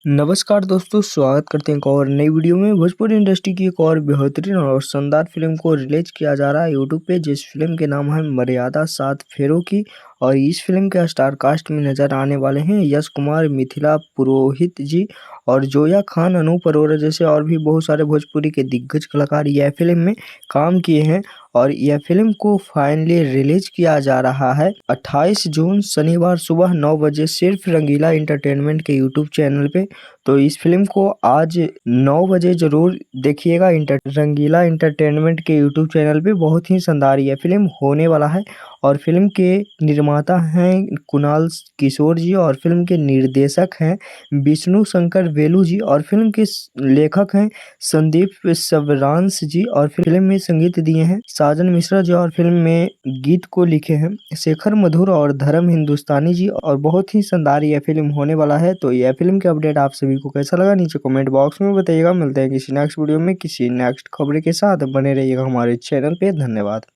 नमस्कार दोस्तों, स्वागत करते हैं एक और नई वीडियो में। भोजपुरी इंडस्ट्री की एक और बेहतरीन और शानदार फिल्म को रिलीज किया जा रहा है यूट्यूब पे, जिस फिल्म के नाम है मर्यादा 7 फेरों की। और इस फिल्म के स्टार कास्ट में नजर आने वाले हैं यश कुमार, मिथिला पुरोहित जी और जोया खान, अनूप अरोरा जैसे और भी बहुत सारे भोजपुरी के दिग्गज कलाकार यह फिल्म में काम किए हैं। और यह फिल्म को फाइनली रिलीज किया जा रहा है 28 जून शनिवार सुबह 9 बजे सिर्फ रंगीला एंटरटेनमेंट के यूट्यूब चैनल पे। तो इस फिल्म को आज 9 बजे जरूर देखिएगा रंगीला एंटरटेनमेंट के यूट्यूब चैनल पे। बहुत ही शानदार यह फिल्म होने वाला है। और फिल्म के निर्माता हैं कुणाल किशोर जी और फिल्म के निर्देशक हैं विष्णु शंकर वेलू जी और फिल्म के लेखक हैं संदीप सबरांश जी। और फिल्म में संगीत दिए हैं साजन मिश्रा जी और फिल्म में गीत को लिखे हैं शेखर मधुर और धर्म हिंदुस्तानी जी। और बहुत ही शानदार यह फिल्म होने वाला है। तो यह फिल्म के अपडेट आप सभी को कैसा लगा नीचे कमेंट बॉक्स में बताइएगा। मिलते हैं किसी नेक्स्ट वीडियो में किसी नेक्स्ट खबरें के साथ। बने रहिएगा हमारे चैनल पे। धन्यवाद।